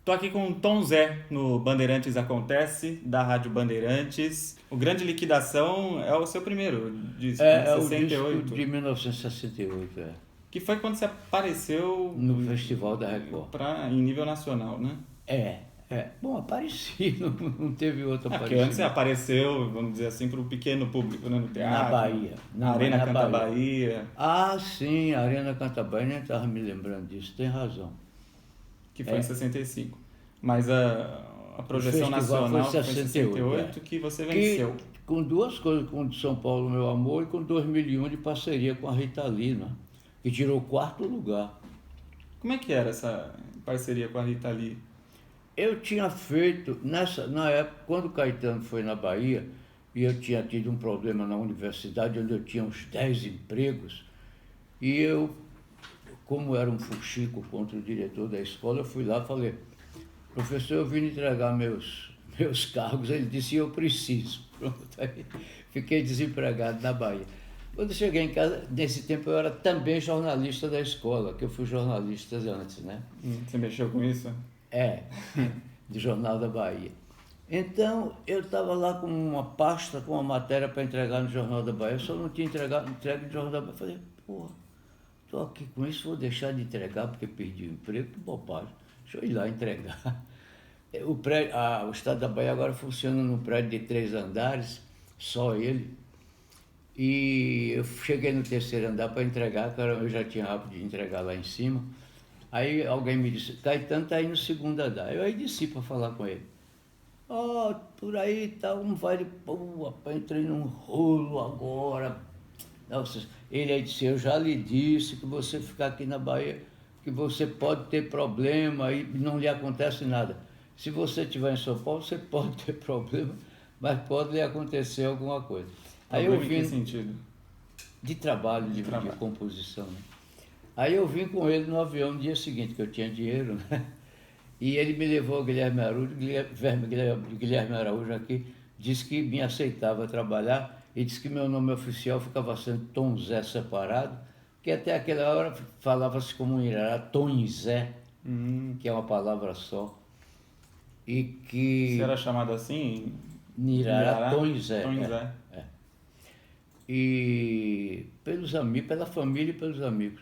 Tô aqui com o Tom Zé no Bandeirantes Acontece, da Rádio Bandeirantes. O Grande Liquidação é o seu primeiro disco, né? É o 68. disco de 1968, Que foi quando você apareceu no Festival da Record. em nível nacional, né? Bom, apareci, não teve outra Porque aparição. antes você apareceu, vamos dizer assim, para o pequeno público, né? No teatro. Na Bahia. Na Arena Canta Bahia. Ah, sim, a Arena Canta Bahia, nem estava me lembrando disso, tem razão. Que foi em 65. Mas a projeção nacional foi em 68 que você venceu. Com duas coisas, com o de São Paulo, Meu Amor, e com 2001 de parceria com a Rita Lee, né? Que tirou o 4º lugar. Como é que era essa parceria com a Rita Lee? Eu tinha feito, na época, quando o Caetano foi na Bahia, e eu tinha tido um problema na universidade, onde eu tinha uns 10 empregos, e eu, como era um fuxico contra o diretor da escola, eu fui lá e falei, professor, eu vim entregar meus cargos. Ele disse, eu preciso. Pronto, aí fiquei desempregado na Bahia. Quando eu cheguei em casa, nesse tempo eu era também jornalista da escola, que eu fui jornalista antes, né? Você mexeu com isso? Do Jornal da Bahia. Então, eu estava lá com uma pasta, com uma matéria para entregar no Jornal da Bahia, eu só não tinha entregue no Jornal da Bahia. Eu falei, estou aqui com isso, vou deixar de entregar porque perdi o emprego, que bobagem. Deixa eu ir lá entregar. O Estado da Bahia agora funciona num prédio de 3 andares, só ele. E eu cheguei no 3º andar para entregar, eu já tinha hábito de entregar lá em cima. Aí alguém me disse, Caetano está aí no 2º andar. Eu aí desci para falar com ele. Por aí tá vai. Entrei num rolo agora. Nossa, ele aí disse, eu já lhe disse que você ficar aqui na Bahia, que você pode ter problema e não lhe acontece nada. Se você estiver em São Paulo, você pode ter problema, mas pode lhe acontecer alguma coisa. Aí eu vim, em que sentido? De trabalho, de composição, né? Aí eu vim com ele no avião no dia seguinte, que eu tinha dinheiro, né? E ele me levou ao Guilherme Araújo aqui, disse que me aceitava trabalhar e disse que meu nome oficial ficava sendo Tom Zé separado, que até aquela hora falava-se como um Irará, Tom Zé, que é uma palavra só. E que... Você era chamado assim? Irará, Tom Zé. Tom Zé. E pelos amigos, pela família e pelos amigos.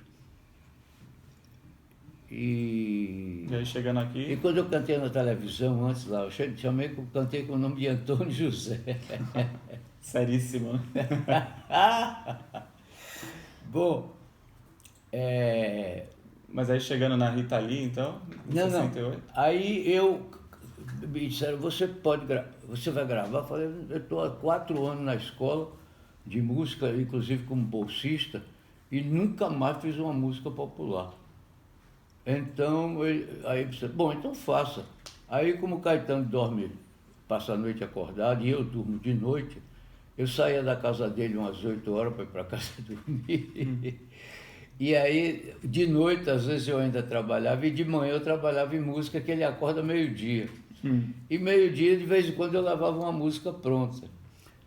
E aí chegando aqui... E quando eu cantei na televisão antes lá, eu cantei com o nome de Antônio José. Seríssimo, né? Bom, Mas aí chegando na Rita Lee, então, em 68? Não. Aí me disseram, você vai gravar? Eu falei, eu estou há 4 anos na escola de música, inclusive como bolsista, e nunca mais fiz uma música popular. Então, aí disse, bom, então faça. Aí, como o Caetano passa a noite acordado, e eu durmo de noite, eu saía da casa dele umas 8 horas para ir para casa dormir. E aí, de noite, às vezes eu ainda trabalhava, e de manhã eu trabalhava em música, que ele acorda meio-dia. E meio-dia, de vez em quando, eu levava uma música pronta.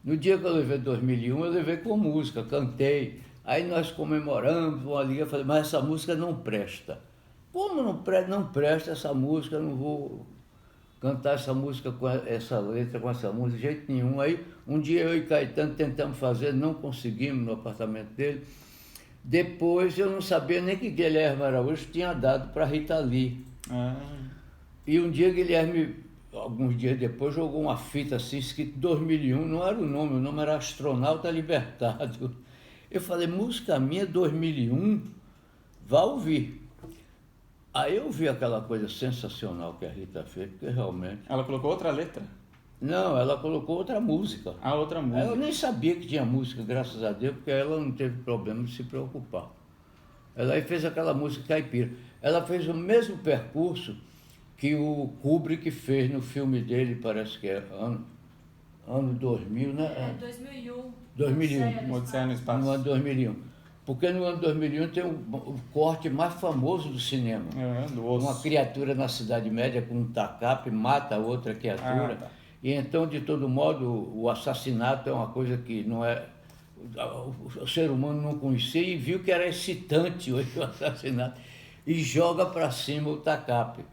No dia que eu levei 2001, eu levei com música, cantei. Aí nós comemoramos uma liga, eu falei, mas essa música não presta. Como não presta essa música, eu não vou cantar essa música com essa letra, com essa música, de jeito nenhum. Aí, um dia eu e Caetano tentamos fazer, não conseguimos no apartamento dele. Depois eu não sabia nem que Guilherme Araújo tinha dado para Rita Lee. E um dia Guilherme, alguns dias depois, jogou uma fita assim, escrito 2001, não era o nome era Astronauta Libertado. Eu falei, música minha 2001, vá ouvir. Aí eu vi aquela coisa sensacional que a Rita fez, porque realmente... Ela colocou outra letra? Não, ela colocou outra música. Outra música. Eu nem sabia que tinha música, graças a Deus, porque ela não teve problema de se preocupar. Ela aí fez aquela música caipira. Ela fez o mesmo percurso que o Kubrick fez no filme dele, parece que é ano 2000, né? 2001. 2001. Odisseia no Espaço. No ano 2001. Porque no ano 2001 tem o corte mais famoso do cinema. Do osso. Uma criatura na Cidade Média com um tacape mata a outra criatura. Tá. E então, de todo modo, o assassinato é uma coisa que não é... O ser humano não conhecia e viu que era excitante o assassinato. E joga para cima o tacape.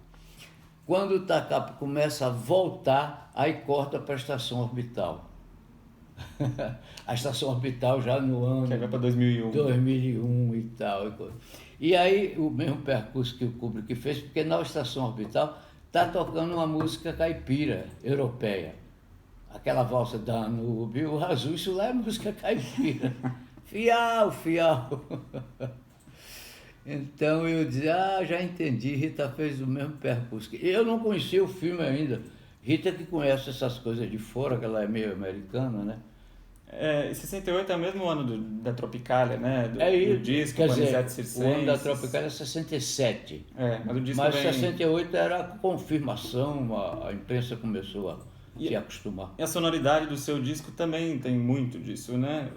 Quando o TACAP começa a voltar, aí corta para a estação orbital. A estação orbital já no ano Que vai para 2001. 2001 e tal. E aí o mesmo percurso que o Kubrick fez, porque na estação orbital está tocando uma música caipira, europeia. Aquela valsa Danúbio Azul, isso lá é música caipira. Fial, fial. Então eu dizia, já entendi, Rita fez o mesmo percurso. Eu não conhecia o filme ainda. Rita que conhece essas coisas de fora, que ela é meio americana, né? E 68 é o mesmo ano da Tropicália, né? Do disco, quer dizer, Panisette o Circenses. ano da Tropicália é 67. Mas o disco Mas vem... 68 era a confirmação, a imprensa começou a se acostumar. E a sonoridade do seu disco também tem muito disso, né?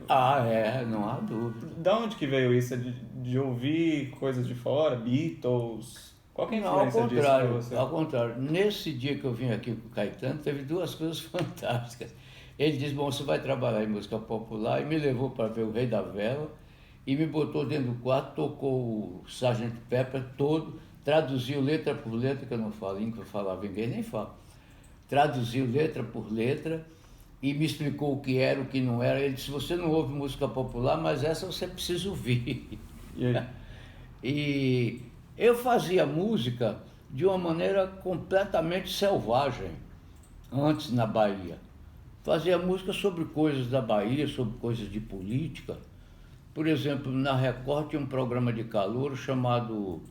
Não há dúvida. Da onde que veio isso? De ouvir coisas de fora, Beatles? Qual que é a influência disso pra você? Ao contrário. Nesse dia que eu vim aqui com o Caetano, teve duas coisas fantásticas. Ele disse, bom, você vai trabalhar em música popular, e me levou para ver o Rei da Vela, e me botou dentro do quarto, tocou o Sgt. Pepper todo, traduziu letra por letra, que eu não falo, que eu falava inglês, nem falo. Traduziu letra por letra e me explicou o que era, o que não era. Ele disse, você não ouve música popular, mas essa você precisa ouvir. E aí? E eu fazia música de uma maneira completamente selvagem, antes na Bahia. Fazia música sobre coisas da Bahia, sobre coisas de política. Por exemplo, na Record tinha um programa de calouro chamado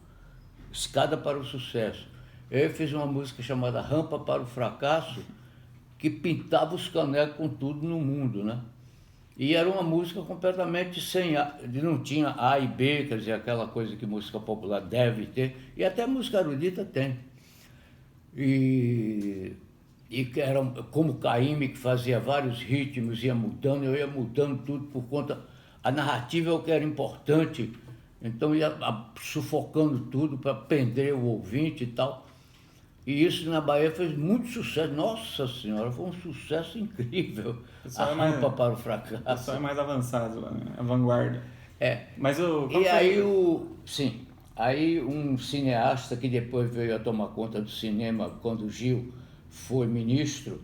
Escada para o Sucesso. Eu fiz uma música chamada Rampa para o Fracasso, que pintava os canecos com tudo no mundo, né? E era uma música completamente não tinha A e B, quer dizer, aquela coisa que música popular deve ter, e até música erudita tem. E que era como Caymmi, que fazia vários ritmos, ia mudando, eu ia mudando tudo por conta... A narrativa é o que era importante, então ia sufocando tudo para prender o ouvinte e tal. E isso na Bahia fez muito sucesso. Nossa Senhora, foi um sucesso incrível. A Rampa para o Fracasso. O pessoal é mais avançado lá, né? A vanguarda. Mas aí um cineasta que depois veio a tomar conta do cinema quando o Gil foi ministro,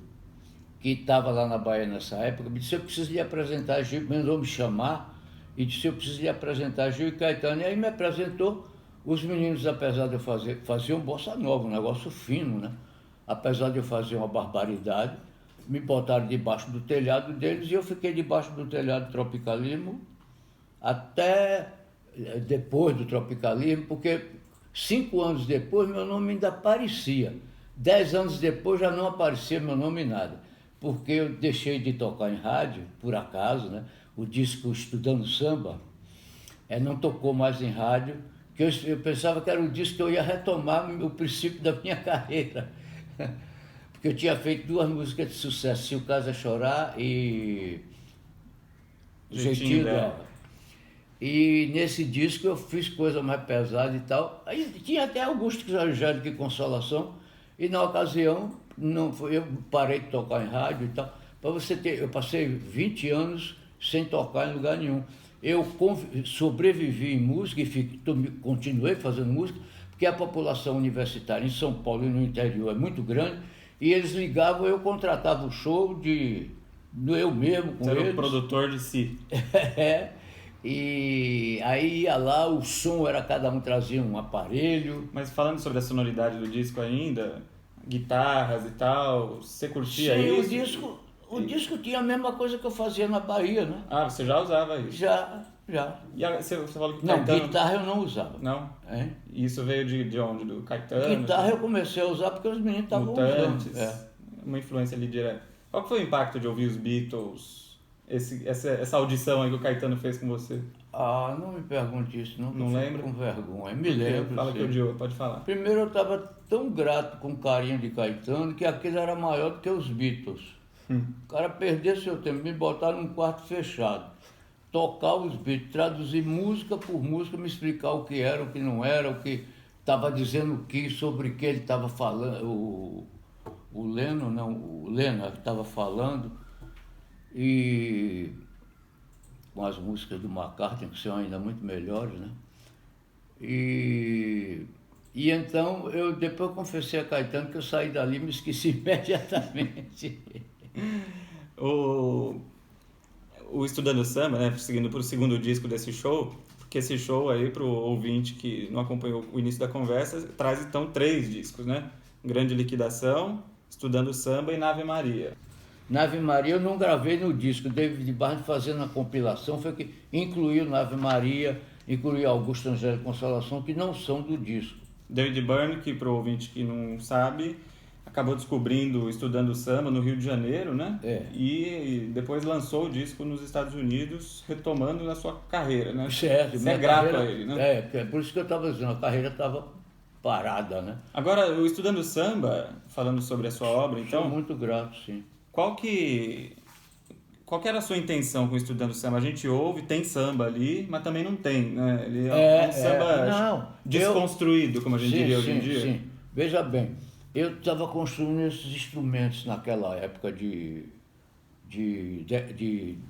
que estava lá na Bahia nessa época, me disse, eu preciso lhe apresentar Gil, mandou me chamar e disse, eu preciso lhe apresentar Gil e Caetano. E aí me apresentou. Os meninos, apesar de eu faziam bossa nova, um negócio fino, né? Apesar de eu fazer uma barbaridade, me botaram debaixo do telhado deles e eu fiquei debaixo do telhado do Tropicalismo até depois do Tropicalismo, porque 5 anos depois meu nome ainda aparecia. 10 anos depois já não aparecia meu nome em nada, porque eu deixei de tocar em rádio, por acaso, né? O disco Estudando Samba não tocou mais em rádio, que eu pensava que era o disco que eu ia retomar o princípio da minha carreira. Porque eu tinha feito 2 músicas de sucesso, Se o Caso é Chorar e Jeitinho dela. E nesse disco eu fiz coisa mais pesada e tal. Aí tinha até Augusto Angélica e Consolação, e na ocasião eu parei de tocar em rádio e tal. Para você ter, eu passei 20 anos sem tocar em lugar nenhum. Eu sobrevivi em música e continuei fazendo música, porque a população universitária em São Paulo e no interior é muito grande, e eles ligavam, eu contratava o show eu mesmo com eles. Você era o produtor de si. E aí ia lá, o som era, cada um trazia um aparelho. Mas falando sobre a sonoridade do disco ainda, guitarras e tal, você curtia isso? O disco tinha a mesma coisa que eu fazia na Bahia, né? Ah, você já usava isso? Já. E você falou que o Caetano... Caetano... guitarra eu não usava. Não? E isso veio de onde? Do Caetano? Guitarra eu comecei a usar porque os meninos estavam usando. Uma influência ali direta. Qual que foi o impacto de ouvir os Beatles? Essa audição aí que o Caetano fez com você? Não me pergunte isso, não lembro. Com vergonha. Me lembro. Fala que odiou, pode falar. Primeiro eu estava tão grato com o carinho de Caetano que aquilo era maior do que os Beatles. O cara perdeu seu tempo, me botaram num quarto fechado, tocar os Beatles, traduzir música por música, me explicar o que era, o que não era, o que estava dizendo o que, sobre o que ele estava falando, o Lennon estava falando, e com as músicas do McCartney, que são ainda muito melhores, né? E E então, depois confessei a Caetano que eu saí dali e me esqueci imediatamente. O, o Estudando Samba, né, seguindo para o segundo disco desse show, porque esse show aí, para o ouvinte que não acompanhou o início da conversa, traz então 3 discos, né? Grande Liquidação, Estudando Samba e Nave Maria. Nave Maria eu não gravei no disco, David Barnett fazendo a compilação foi que incluiu Nave Maria, incluiu Augusto Angélico Consolação, que não são do disco. David Byrne, que para o ouvinte que não sabe, acabou descobrindo Estudando Samba no Rio de Janeiro, né? E depois lançou o disco nos Estados Unidos, retomando na sua carreira, né? Certo. Você é grato a ele, né? É por isso que eu estava dizendo, a carreira estava parada, né? Agora, o Estudando Samba, falando sobre a sua obra, então... Sou muito grato, sim. Qual que era a sua intenção com o Estudando Samba? A gente ouve, tem samba ali, mas também não tem, né? Ele é um samba desconstruído, como a gente diria hoje em dia. Sim. Veja bem, eu estava construindo esses instrumentos naquela época de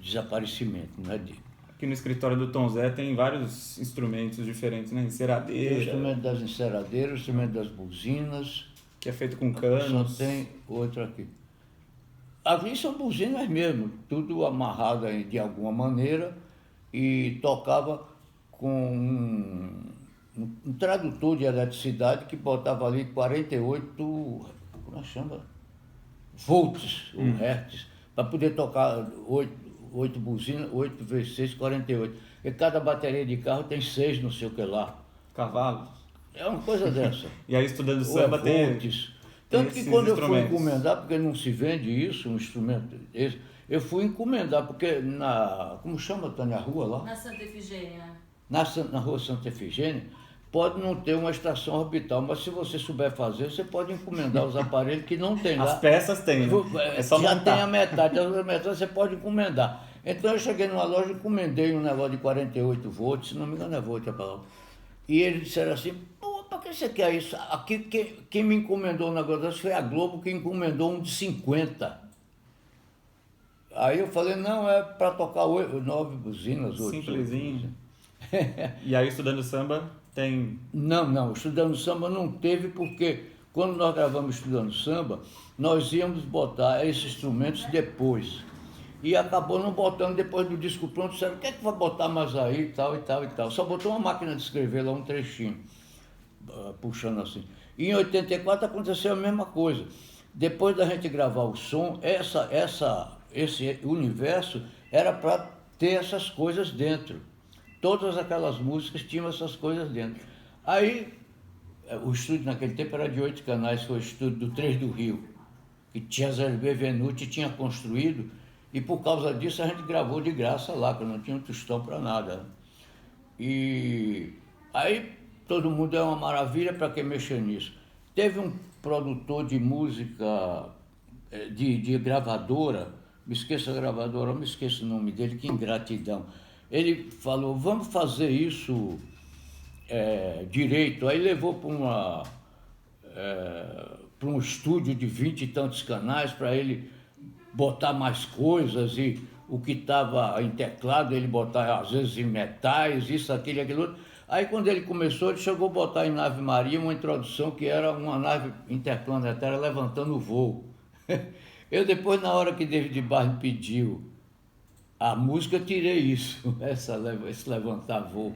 desaparecimento, né? Aqui no escritório do Tom Zé tem vários instrumentos diferentes, né? Enceradeira. O instrumento das enceradeiras, o instrumento das buzinas. Que é feito com canos. Só tem outro aqui. Ali são buzinas mesmo, tudo amarrado de alguma maneira e tocava com um tradutor de eletricidade que botava ali 48, como chama? Volts, ou hertz, para poder tocar 8 buzinas, 8 vezes 6, 48. E cada bateria de carro tem 6 não sei o que lá. Cavalos. É uma coisa dessa. E aí Estudando Samba tem... Tanto que quando eu fui encomendar, porque não se vende isso, um instrumento esse, eu fui encomendar, porque como chama, Tânia, a rua lá? Na Santa Efigênia. Na rua Santa Efigênia, pode não ter uma estação orbital, mas se você souber fazer, você pode encomendar os aparelhos que não tem lá. As peças tem, né? É só já montar. Tem a metade você pode encomendar. Então eu cheguei numa loja e encomendei um negócio de 48 volts, se não me engano é volt a palavra. E eles disseram assim, para que você quer isso? Aqui, quem me encomendou um negócio desse foi a Globo, que encomendou um de 50. Aí eu falei, não, é para tocar 9 buzinas. Simplesinho. E aí Estudando Samba tem... Não, Estudando Samba não teve, porque quando nós gravamos Estudando Samba, nós íamos botar esses instrumentos depois. E acabou não botando depois do disco pronto, disseram, o que é que vai botar mais aí, tal e tal e tal. Só botou uma máquina de escrever lá, um trechinho. Puxando assim. E em 84 aconteceu a mesma coisa. Depois da gente gravar o som, esse universo era para ter essas coisas dentro. Todas aquelas músicas tinham essas coisas dentro. Aí, o estúdio naquele tempo era de 8 canais, foi o estúdio do 3 do Rio, que Cesare Benvenuti tinha construído, e por causa disso a gente gravou de graça lá, que eu não tinha um tostão para nada. E aí todo mundo é uma maravilha para quem mexer nisso. Teve um produtor de música, de gravadora, me esqueço o nome dele, que ingratidão. Ele falou, vamos fazer isso direito. Aí levou para um estúdio de 20 e tantos canais para ele botar mais coisas, e o que estava em teclado ele botar às vezes em metais, isso, aquilo e aquilo outro. Aí quando ele começou, ele chegou a botar em Nave Maria uma introdução que era uma nave interplanetária levantando o voo. Eu depois, na hora que David Byrne pediu a música, eu tirei isso, esse levantar voo.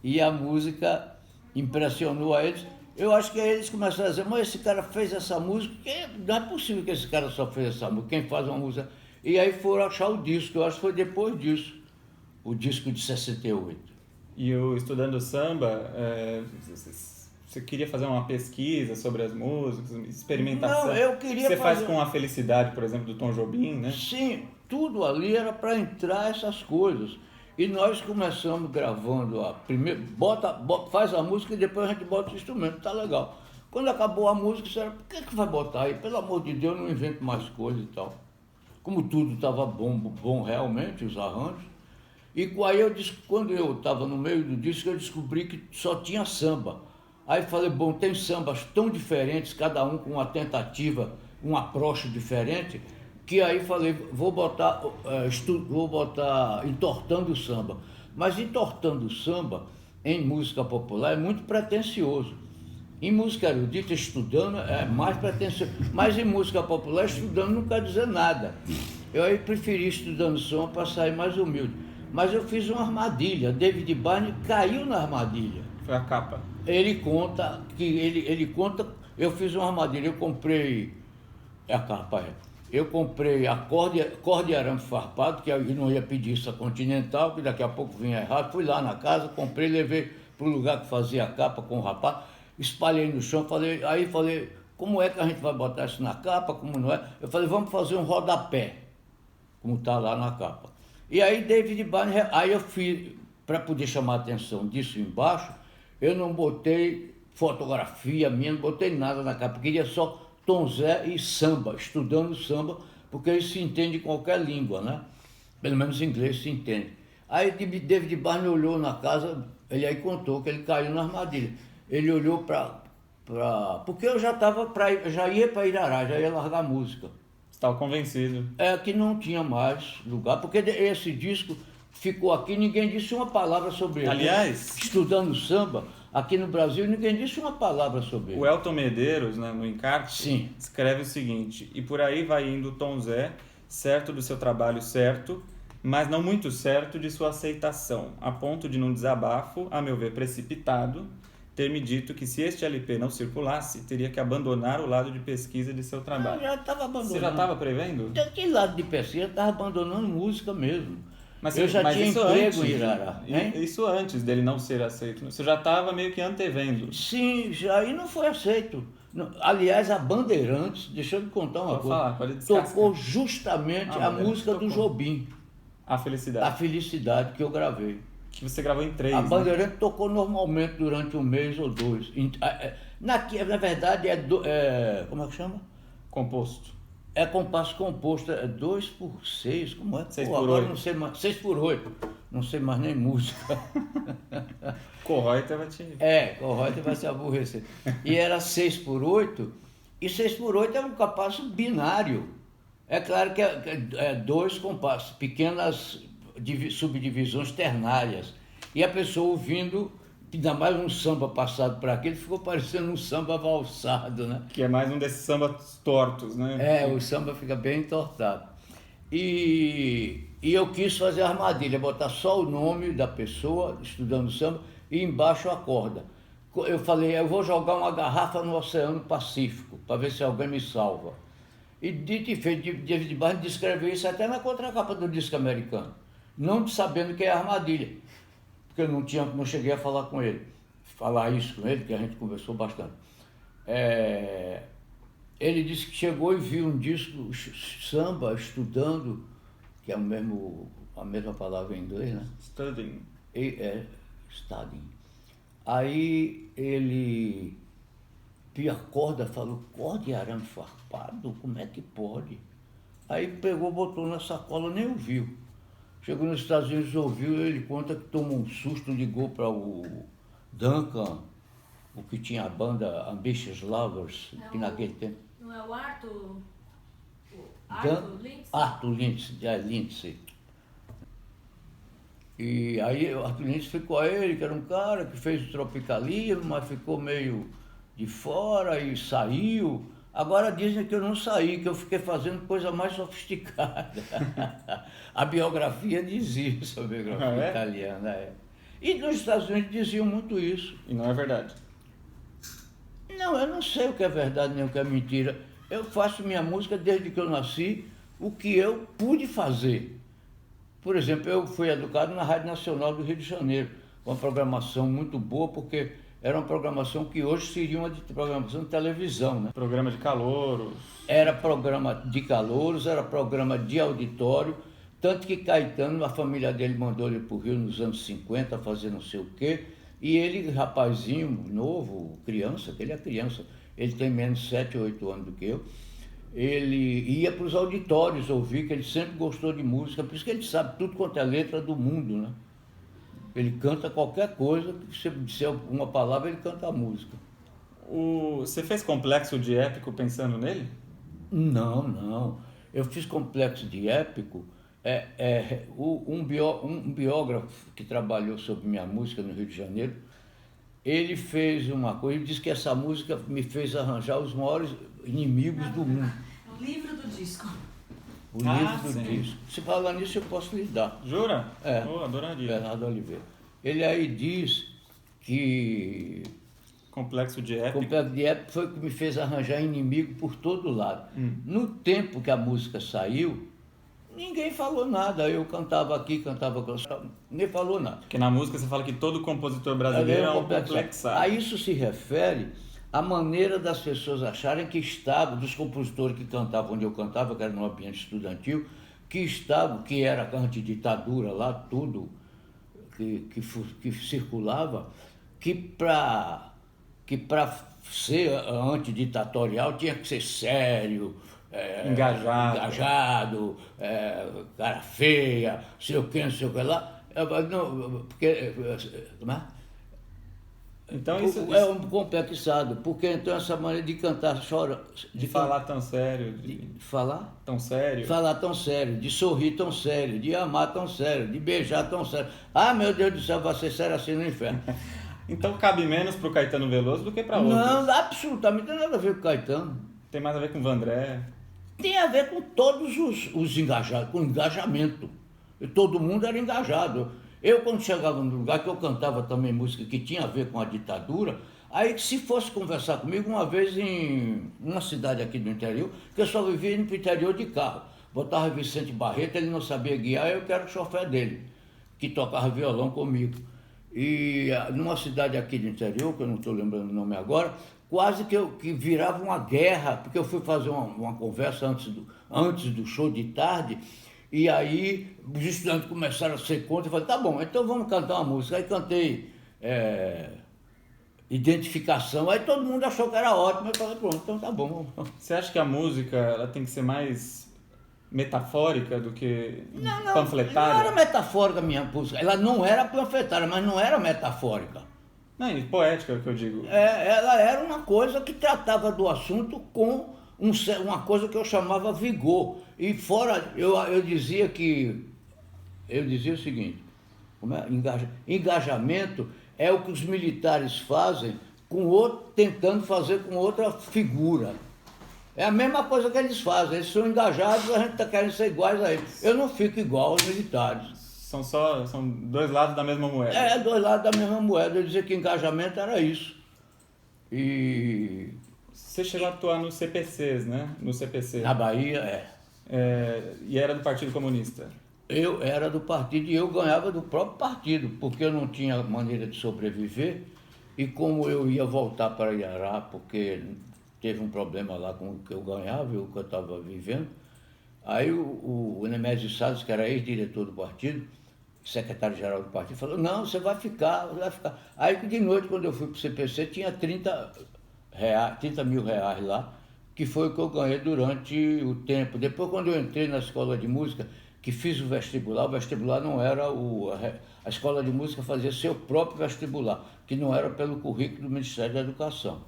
E a música impressionou a eles. Eu acho que aí eles começaram a dizer, mas esse cara fez essa música, não é possível que esse cara só fez essa música, quem faz uma música... E aí foram achar o disco, eu acho que foi depois disso, o disco de 68. E o Estudando Samba, você queria fazer uma pesquisa sobre as músicas, experimentação? Não, eu queria Você faz com A Felicidade, por exemplo, do Tom Jobim, né? Sim, tudo ali era para entrar essas coisas. E nós começamos gravando primeiro, faz a música e depois a gente bota o instrumento, tá legal. Quando acabou a música, disseram, por que vai botar aí? Pelo amor de Deus, não invento mais coisa e tal. Como tudo estava bom realmente, os arranjos. E aí quando eu estava no meio do disco, eu descobri que só tinha samba. Aí falei, bom, tem sambas tão diferentes, cada um com uma tentativa, um approach diferente, que aí falei, vou botar Entortando o Samba. Mas Entortando o Samba, em música popular, é muito pretensioso. Em música erudita, estudando, é mais pretensioso. Mas em música popular, estudando não quer dizer nada. Eu aí preferi estudando som para sair mais humilde. Mas eu fiz uma armadilha. David Byrne caiu na armadilha. Foi a capa. Ele conta que ele conta, eu fiz uma armadilha, eu comprei a capa, eu comprei a corda de arame farpado, que eu não ia pedir isso a Continental, que daqui a pouco vinha errado. Fui lá na casa, comprei, levei para o lugar que fazia a capa com o rapaz, espalhei no chão, falei, como é que a gente vai botar isso na capa, como não é? Eu falei, vamos fazer um rodapé, como está lá na capa. E aí David Byrne, aí eu fiz, para poder chamar a atenção disso embaixo, eu não botei fotografia minha, não botei nada na capa, queria só Tom Zé e samba, estudando samba, porque ele se entende em qualquer língua, né? Pelo menos em inglês se entende. Aí David Byrne olhou na casa, ele aí contou que ele caiu na armadilha. Ele olhou porque eu já ia para Irará, já ia largar a música. Você estava convencido. É que não tinha mais lugar, porque esse disco ficou aqui, ninguém disse uma palavra sobre ele. Aliás, estudando samba, aqui no Brasil, ninguém disse uma palavra sobre ele. o Elton Medeiros, né, no encarte, Sim. escreve o seguinte: e por aí vai indo o Tom Zé, certo do seu trabalho certo, mas não muito certo de sua aceitação, a ponto de num desabafo, a meu ver precipitado, ter me dito que se este LP não circulasse, teria que abandonar o lado de pesquisa de seu trabalho. Eu já estava abandonando. Você já estava prevendo? Que lado de pesquisa? Eu estava abandonando música mesmo. Mas eu já tinha isso emprego antes, em Irará. Isso antes dele não ser aceito. Você já estava meio que antevendo. Sim, já, e não foi aceito. Aliás, a Bandeirantes, deixa eu lhe contar uma coisa, tocou justamente a música do Jobim. A Felicidade. A Felicidade que eu gravei. Que você gravou em 3, A né? Bandeirantes tocou normalmente durante um mês ou dois. Na verdade, como é que chama? Composto. É compasso composto, é 2/6, como é? 6/8. Não sei mais, 6/8, não sei mais nem música. Corroita vai te... Corroita vai se aborrecer. E era 6/8, e 6/8 é um compasso binário. É claro que é dois compassos, pequenas subdivisões ternárias. E a pessoa ouvindo, ainda mais um samba passado por aqui, ele ficou parecendo um samba valsado, né? Que é mais um desses sambas tortos, né? O samba fica bem entortado. E eu quis fazer a armadilha, botar só o nome da pessoa estudando samba e embaixo a corda. Eu falei, eu vou jogar uma garrafa no Oceano Pacífico, para ver se alguém me salva. E dito e feito, David Byrne descreveu isso até na contracapa do disco americano, não sabendo que é armadilha, porque eu não cheguei a falar isso com ele, que a gente conversou bastante. Ele disse que chegou e viu um disco samba estudando, que é a mesma palavra em inglês, né? Studying. Studying. Aí ele viu a corda, falou, corda de arame farpado? Como é que pode? Aí pegou, botou na sacola, nem ouviu. Chegou nos Estados Unidos, ouviu, ele conta que tomou um susto, ligou para o Duncan, o que tinha a banda Ambitious Lovers, que naquele tempo. Não é o Arthur? Arthur Lindsay? Arthur Lindsay. E aí o Arthur Lindsay ficou a ele, que era um cara que fez o tropicalismo, mas ficou meio de fora e saiu. Agora dizem que eu não saí, que eu fiquei fazendo coisa mais sofisticada. A biografia dizia sobre a biografia italiana. E nos Estados Unidos diziam muito isso. E não é verdade? Não, eu não sei o que é verdade nem o que é mentira. Eu faço minha música desde que eu nasci, o que eu pude fazer. Por exemplo, eu fui educado na Rádio Nacional do Rio de Janeiro, uma programação muito boa, porque era uma programação que hoje seria uma programação de televisão, né? Programa de calouros. Era programa de calouros, era programa de auditório, tanto que Caetano, a família dele mandou ele para o Rio nos anos 50 fazer não sei o quê, e ele, rapazinho, novo, criança, que ele é criança, ele tem menos de 7 ou 8 anos do que eu, ele ia para os auditórios ouvir, que ele sempre gostou de música, por isso que ele sabe tudo quanto é letra do mundo, né? Ele canta qualquer coisa, que se disser uma palavra, ele canta a música. Você fez complexo de épico pensando nele? Não. Eu fiz complexo de épico. Um biógrafo que trabalhou sobre minha música no Rio de Janeiro ele fez uma coisa, ele disse que essa música me fez arranjar os maiores inimigos do mundo. O livro do disco. O livro do sim. disco. Se falar nisso, eu posso lhe dar. Jura? É. Oh, adoraria. Bernardo Oliveira. Ele aí diz que Complexo de o épica. Complexo de Época foi o que me fez arranjar inimigo por todo lado. No tempo que a música saiu, ninguém falou nada. Eu cantava aqui, cantava lá, ninguém falou nada. Porque na música você fala que todo compositor brasileiro é um complexado. A isso se refere à maneira das pessoas acharem que estavam, dos compositores que cantavam onde eu cantava, que era no ambiente estudantil, que estavam, que era antiditadura lá, tudo que circulava, que para ser antiditatorial tinha que ser sério, engajado, cara feia, sei o que, não sei o que lá. Não, porque, como é? Então isso É um complexado, porque então essa maneira de cantar chora. de falar tão sério, De falar? tão sério. Falar tão sério, de sorrir tão sério, de amar tão sério, de beijar tão sério. Ah, meu Deus do céu, vai ser sério assim no inferno. Então cabe menos pro Caetano Veloso do que para outros. Não, absolutamente não tem nada a ver com o Caetano. Tem mais a ver com o Vandré. Tem a ver com todos os engajados, com engajamento. E todo mundo era engajado. Eu, quando chegava no lugar que eu cantava também música que tinha a ver com a ditadura, aí se fosse conversar comigo uma vez em uma cidade aqui do interior, que eu só vivia indo para o interior de carro. Botava Vicente Barreto, ele não sabia guiar, eu que era o chofer dele, que tocava violão comigo. E numa cidade aqui do interior, que eu não estou lembrando o nome agora, quase que virava uma guerra, porque eu fui fazer uma conversa antes do show de tarde, e aí os estudantes começaram a ser contra, eu falei, tá bom, então vamos cantar uma música. Aí cantei Identificação, aí todo mundo achou que era ótimo, eu falei, pronto, então tá bom. Você acha que a música ela tem que ser mais metafórica do que panfletária? Não era metafórica a minha música, ela não era panfletária, mas não era metafórica. Não, e poética é o que eu digo. Ela era uma coisa que tratava do assunto com uma coisa que eu chamava vigor. E fora, eu dizia o seguinte, engajamento é o que os militares fazem tentando fazer com outra figura. É a mesma coisa que eles fazem, eles são engajados, a gente está querendo ser iguais a eles. Eu não fico igual aos militares. São dois lados da mesma moeda. Dois lados da mesma moeda. Eu dizia que engajamento era isso. E Você chegou a atuar nos CPCs, né? No CPC. na Bahia, E era do Partido Comunista. eu era do partido e eu ganhava do próprio partido, porque eu não tinha maneira de sobreviver. E como eu ia voltar para Iará, porque teve um problema lá com o que eu ganhava e o que eu estava vivendo, aí o Nemésio Salles, que era ex-diretor do partido, secretário-geral do partido, falou, não, você vai ficar. Aí de noite, quando eu fui para o CPC, tinha 30 mil reais lá, que foi o que eu ganhei durante o tempo. Depois, quando eu entrei na escola de música, que fiz o vestibular não era a escola de música fazia seu próprio vestibular, que não era pelo currículo do Ministério da Educação.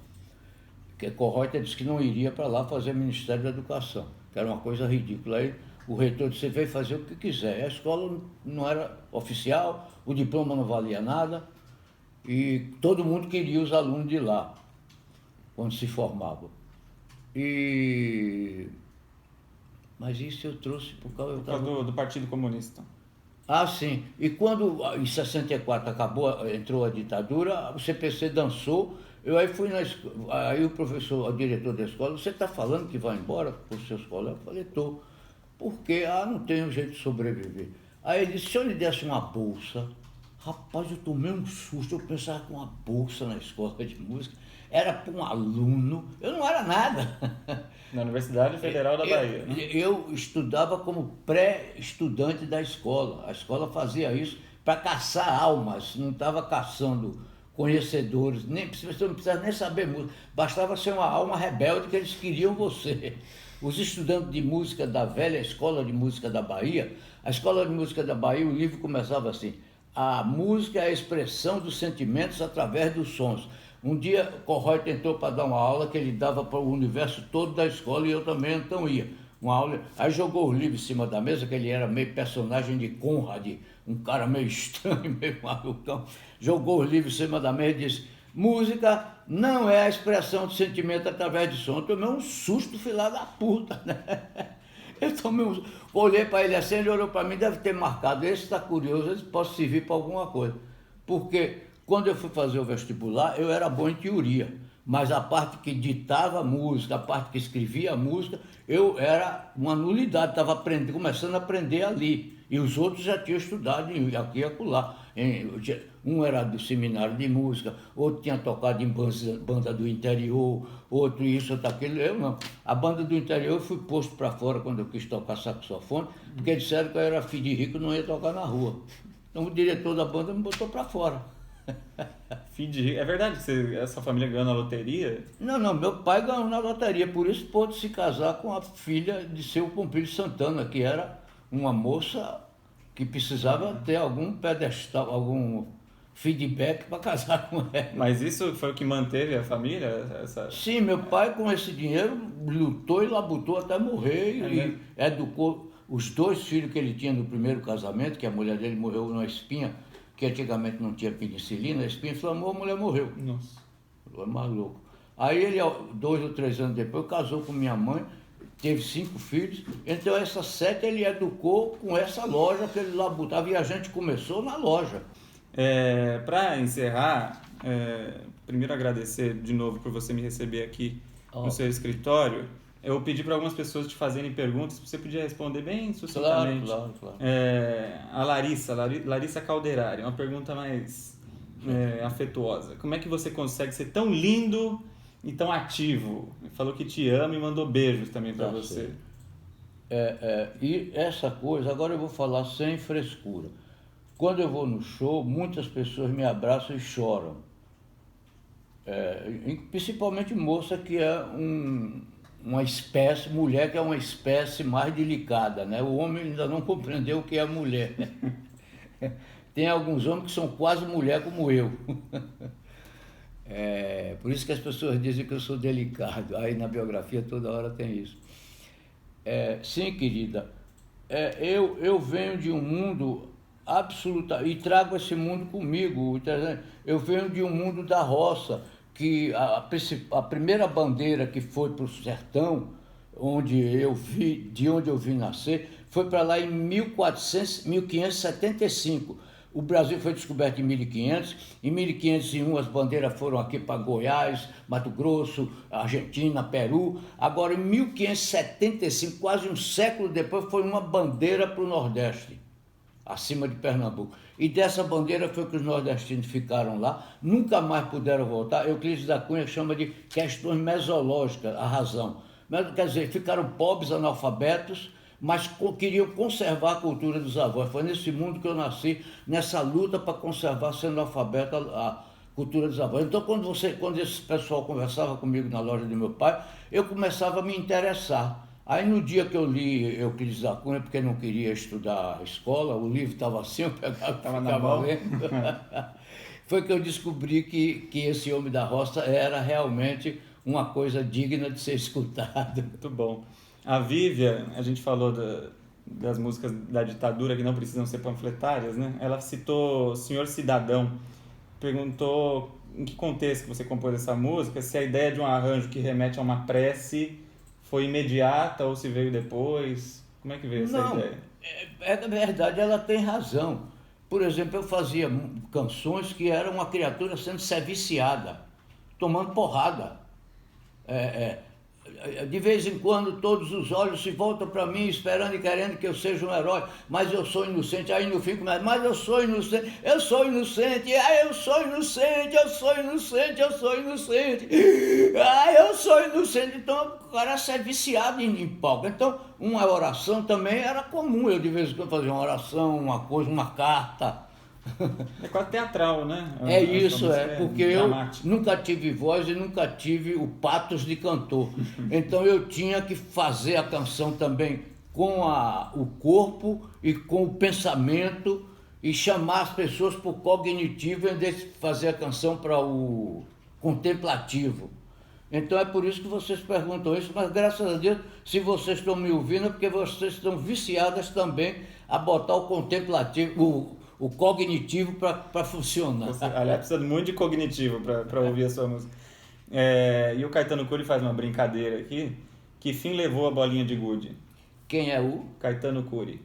Porque Correuter disse que não iria para lá fazer Ministério da Educação, que era uma coisa ridícula. Aí o reitor disse, você veio fazer o que quiser. A escola não era oficial, o diploma não valia nada, e todo mundo queria os alunos de lá, quando se formavam. Mas isso eu trouxe por causa... Do Partido Comunista. Ah, sim. E quando em 64 entrou a ditadura, o CPC dançou. Eu aí fui aí o diretor da escola, você está falando que vai embora para o seu escola? Eu falei, estou. Porque não tenho jeito de sobreviver. Aí ele disse, se eu lhe desse uma bolsa, rapaz, eu tomei um susto, eu pensava que uma bolsa na escola de música era para um aluno, eu não era nada. Na Universidade Federal da Bahia. Né? Eu estudava como pré-estudante da escola. A escola fazia isso para caçar almas, não estava caçando conhecedores, você não precisava nem saber música, bastava ser uma alma rebelde que eles queriam você. Os estudantes de música da velha Escola de Música da Bahia, a Escola de Música da Bahia, o livro começava assim, a música é a expressão dos sentimentos através dos sons. Um dia, Correuter entrou para dar uma aula que ele dava para o universo todo da escola e eu também então ia. Uma aula, aí jogou os livros em cima da mesa, que ele era meio personagem de Conrad, um cara meio estranho, meio malucão. Jogou os livros em cima da mesa e disse, Música não é a expressão de sentimento através de som. Eu tomei um susto, filha da puta, né? Eu tomei um... Olhei para ele assim, ele olhou para mim, deve ter marcado. Esse está curioso, esse pode servir para alguma coisa. Porque quando eu fui fazer o vestibular, eu era bom em teoria. Mas a parte que ditava a música, a parte que escrevia a música, eu era uma nulidade, estava começando a aprender ali. E os outros já tinham estudado aqui e acolá. Um era do seminário de música, outro tinha tocado em banda do interior, outro isso, outro aquilo. Eu não. A banda do interior eu fui posto para fora quando eu quis tocar saxofone, porque disseram que eu era filho de rico e não ia tocar na rua. Então o diretor da banda me botou para fora. Filho de rico. É verdade que essa família ganhou na loteria? Não, meu pai ganhou na loteria, por isso pôde se casar com a filha de seu Pompílio Santana, que era uma moça que precisava ter algum pedestal, algum feedback para casar com ela. Mas isso foi o que manteve a família? Sim, meu pai com esse dinheiro lutou e labutou até morrer e educou os 2 filhos que ele tinha no primeiro casamento, que a mulher dele morreu numa espinha, que antigamente não tinha penicilina, a espinha inflamou, a mulher morreu. Nossa. Foi mais louco. Aí ele, 2 ou 3 anos depois, casou com minha mãe, teve 5 filhos, então essas 7 ele educou com essa loja que ele labutava e a gente começou na loja. Para encerrar, primeiro agradecer de novo por você me receber aqui no seu escritório. Eu pedi para algumas pessoas te fazerem perguntas, você podia responder bem sucintamente. Claro. A Larissa Calderari, uma pergunta mais afetuosa. Como é que você consegue ser tão lindo e tão ativo? Falou que te ama e mandou beijos também para você. E essa coisa, agora eu vou falar sem frescura. Quando eu vou no show, muitas pessoas me abraçam e choram. Principalmente moça que é uma espécie, mulher que é uma espécie mais delicada, né? O homem ainda não compreendeu o que é mulher. Tem alguns homens que são quase mulher como eu. Por isso que as pessoas dizem que eu sou delicado. Aí na biografia toda hora tem isso. Sim, querida, eu venho de um mundo absoluta e trago esse mundo comigo. Eu venho de um mundo da roça, que a primeira bandeira que foi para o sertão, de onde eu vi nascer, foi para lá em 1575. O Brasil foi descoberto em 1500. Em 1501 as bandeiras foram aqui para Goiás, Mato Grosso, Argentina, Peru. Agora em 1575, quase um século depois, foi uma bandeira para o Nordeste, acima de Pernambuco. E dessa bandeira foi que os nordestinos ficaram lá, nunca mais puderam voltar. Euclides da Cunha chama de questões mesológicas, a razão. Mas, quer dizer, ficaram pobres, analfabetos, mas queriam conservar a cultura dos avós. Foi nesse mundo que eu nasci, nessa luta para conservar, sendo analfabeto, a cultura dos avós. Então, quando esse pessoal conversava comigo na loja de meu pai, eu começava a me interessar. Aí no dia que eu li Euclides da Cunha, porque não queria estudar a escola, o livro estava assim, eu pegava, ficava lendo, foi que eu descobri que esse homem da roça era realmente uma coisa digna de ser escutada. Muito bom. A Vivian, a gente falou das músicas da ditadura que não precisam ser panfletárias, né? Ela citou Senhor Cidadão, perguntou em que contexto que você compôs essa música, se a ideia de um arranjo que remete a uma prece foi imediata ou se veio depois? Como é que veio essa ideia? Na verdade, ela tem razão. Por exemplo, eu fazia canções que eram uma criatura sendo serviciada, tomando porrada. De vez em quando, todos os olhos se voltam para mim, esperando e querendo que eu seja um herói, mas eu sou inocente. Aí no fim começa, mas eu sou inocente, eu sou inocente, eu sou inocente, eu sou inocente, eu sou inocente, eu sou inocente. Então, o cara é viciado em palco. Então, uma oração também era comum. Eu, de vez em quando, fazia uma oração, uma coisa, uma carta. É quase teatral, né? Porque eu nunca tive voz e nunca tive o patos de cantor. Então eu tinha que fazer a canção também com o corpo e com o pensamento e chamar as pessoas para o cognitivo em vez de fazer a canção para o contemplativo. Então é por isso que vocês perguntam isso, mas graças a Deus, se vocês estão me ouvindo, é porque vocês estão viciadas também a botar o contemplativo, o cognitivo para funcionar. Aliás, precisa muito de cognitivo para ouvir a sua música. E o Caetano Cury faz uma brincadeira aqui. Que fim levou a bolinha de gude? Quem é o? Caetano Cury.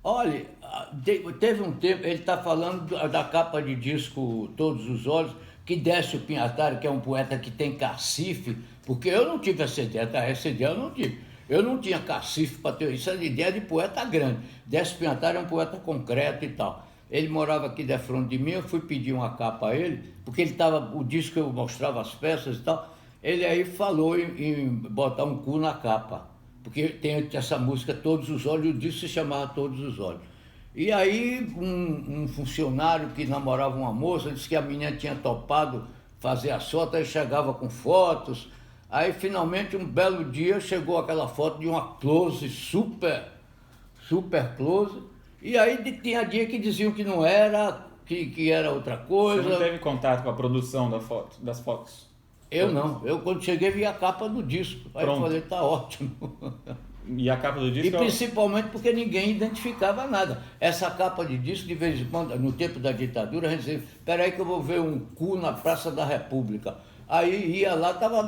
Olha, teve um tempo, ele está falando da capa de disco Todos os Olhos, que Décio Pinhataro, que é um poeta que tem cacife, porque eu não tive essa ideia, tá? Essa ideia eu não tive. Eu não tinha cacife para ter isso, é ideia de poeta grande. Décio Pinhataro é um poeta concreto e tal. Ele morava aqui de frente de mim, eu fui pedir uma capa a ele, porque ele estava, o disco eu mostrava as peças e tal, ele aí falou em botar um cu na capa, porque tem essa música Todos os Olhos, e o disco se chamava Todos os Olhos. E aí um funcionário que namorava uma moça disse que a menina tinha topado fazer as fotos, aí chegava com fotos. Aí finalmente um belo dia chegou aquela foto de uma close, super close. E aí tinha dia que diziam que não era, que era outra coisa. Você não teve contato com a produção das fotos? Eu não. Eu quando cheguei vi a capa do disco. Aí eu falei, tá ótimo. E a capa do disco? E principalmente porque ninguém identificava nada. Essa capa de disco, de vez em quando, no tempo da ditadura, a gente dizia, peraí que eu vou ver um cu na Praça da República. Aí ia lá, estava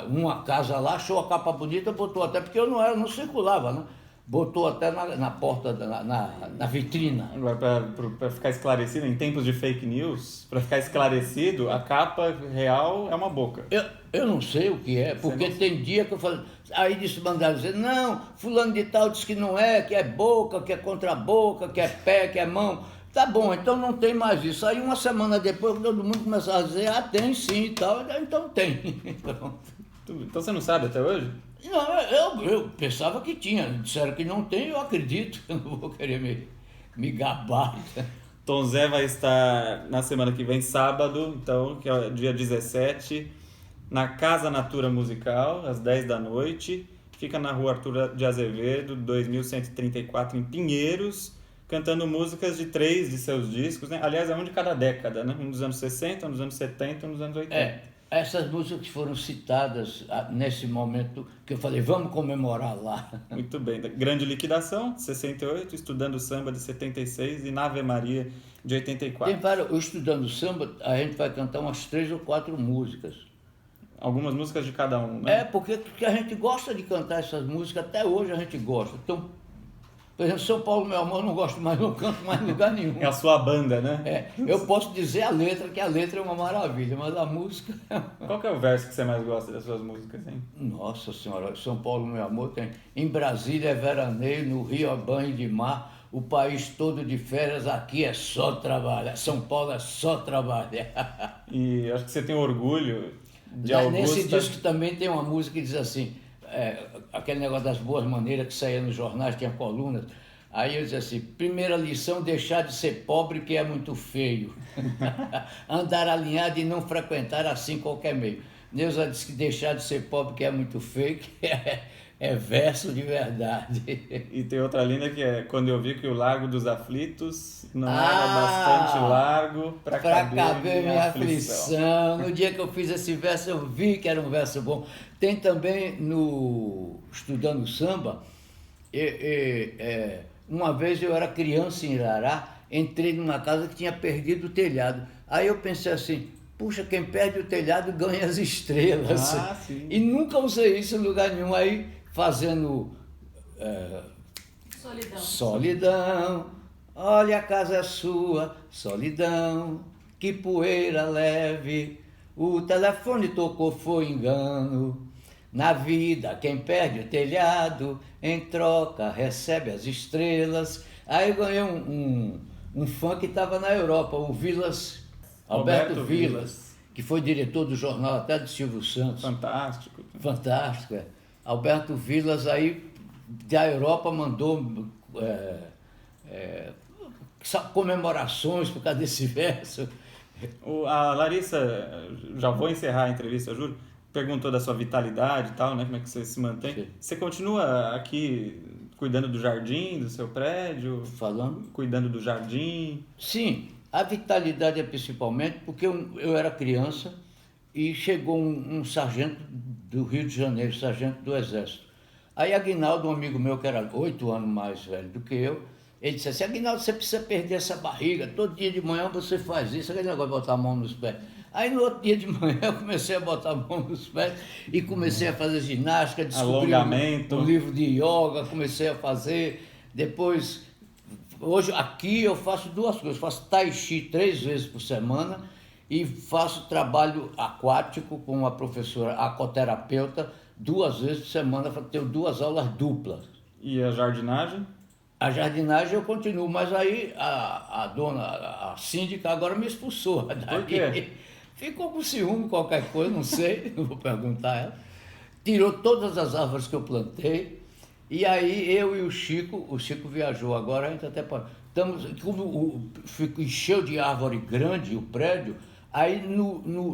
numa casa lá, achou a capa bonita, botou até, porque eu não circulava, né? Botou até na porta, na vitrina. Agora, para ficar esclarecido, em tempos de fake news, para ficar esclarecido, a capa real é uma boca. Eu não sei o que é, porque tem dia que eu falo. Aí mandaram dizer, não, fulano de tal disse que não é, que é boca, que é contra a boca, que é pé, que é mão. Tá bom, então não tem mais isso. Aí uma semana depois todo mundo começava a dizer, tem sim e tal, então tem. Então você não sabe até hoje? Não, eu pensava que tinha. Disseram que não tem, eu acredito. Eu não vou querer me gabar. Tom Zé vai estar na semana que vem, sábado, então, que é dia 17, na Casa Natura Musical, às 10 da noite. Fica na rua Arthur de Azevedo, 2134, em Pinheiros, cantando músicas de 3 de seus discos, né? Aliás, é um de cada década, né? Um dos anos 60, um dos anos 70, um dos anos 80. Essas músicas foram citadas nesse momento que eu falei, vamos comemorar lá. Muito bem. Grande Liquidação, de 68, Estudando Samba, de 76 e Na Ave Maria, de 84. O Estudando Samba, a gente vai cantar umas 3 ou 4 músicas. Algumas músicas de cada um, né? Porque a gente gosta de cantar essas músicas, até hoje a gente gosta. Então, por exemplo, São Paulo, meu amor, não gosto mais, não canto mais em lugar nenhum. É a sua banda, né? Eu posso dizer a letra, que a letra é uma maravilha, mas a música... Qual que é o verso que você mais gosta das suas músicas, hein? Nossa Senhora, São Paulo, meu amor, tem... Em Brasília é veraneio, no Rio é banho de mar, o país todo de férias, aqui é só trabalhar. São Paulo é só trabalhar. E acho que você tem orgulho de Augusta... Nesse disco também tem uma música que diz assim... aquele negócio das boas maneiras que saía nos jornais, tinha colunas. Aí eu dizia assim, primeira lição, deixar de ser pobre que é muito feio. Andar alinhado e não frequentar assim qualquer meio. Neuza disse que deixar de ser pobre que é muito feio, que é verso de verdade. E tem outra linha que é, quando eu vi que o Largo dos Aflitos não era bastante largo para caber minha aflição. No dia que eu fiz esse verso, eu vi que era um verso bom. Tem também no Estudando Samba, uma vez eu era criança em Irará, entrei numa casa que tinha perdido o telhado. Aí eu pensei assim, puxa, quem perde o telhado ganha as estrelas. Sim. E nunca usei isso em lugar nenhum. Aí fazendo solidão, olha a casa é sua, solidão, que poeira leve, o telefone tocou, foi engano. Na vida, quem perde o telhado, em troca recebe as estrelas. Aí eu ganhei um fã que estava na Europa, o Alberto Vilas, que foi diretor do jornal até de Silvio Santos. Fantástico. Alberto Vilas aí da Europa mandou comemorações por causa desse verso. A Larissa, já vou encerrar a entrevista, Júlio, perguntou da sua vitalidade e tal, né? Como é que você se mantém? Sim. Você continua aqui cuidando do jardim, do seu prédio? Cuidando do jardim? Sim, a vitalidade é principalmente porque eu era criança e chegou um sargento do Rio de Janeiro, sargento do Exército. Aí Aguinaldo, um amigo meu que era 8 anos mais velho do que eu, Ele disse assim, Aguinaldo, você precisa perder essa barriga, todo dia de manhã você faz isso, aquele negócio de botar a mão nos pés. Aí no outro dia de manhã eu comecei a botar a mão nos pés e comecei a fazer ginástica, descobri Alongamento. um livro de yoga, comecei a fazer, depois, hoje aqui eu faço duas coisas, faço tai chi 3 vezes por semana e faço trabalho aquático com uma professora aquaterapeuta 2 vezes por semana, tenho 2 aulas duplas. E a jardinagem? A jardinagem eu continuo, mas aí a dona, a síndica agora me expulsou. Por quê? Ficou com ciúme, qualquer coisa, não sei, não vou perguntar a ela. Tirou todas as árvores que eu plantei, e aí eu e o Chico viajou agora, a gente até pode. Como encheu de árvore grande o prédio, aí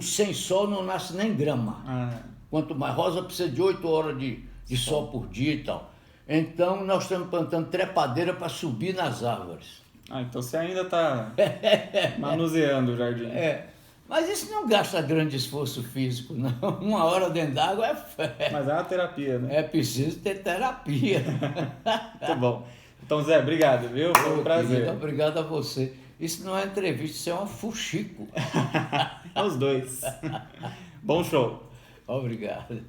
sem sol não nasce nem grama. Quanto mais, rosa precisa de 8 horas de sol por dia e tal. Então, nós estamos plantando trepadeira para subir nas árvores. Então você ainda está manuseando o jardim. Mas isso não gasta grande esforço físico, não. 1 hora dentro d'água é fé. Mas é uma terapia, né? É preciso ter terapia. Muito bom. Então, Zé, obrigado, viu? Foi um prazer. Querido, obrigado a você. Isso não é entrevista, isso é um fuxico. Os dois. Bom show. Obrigado.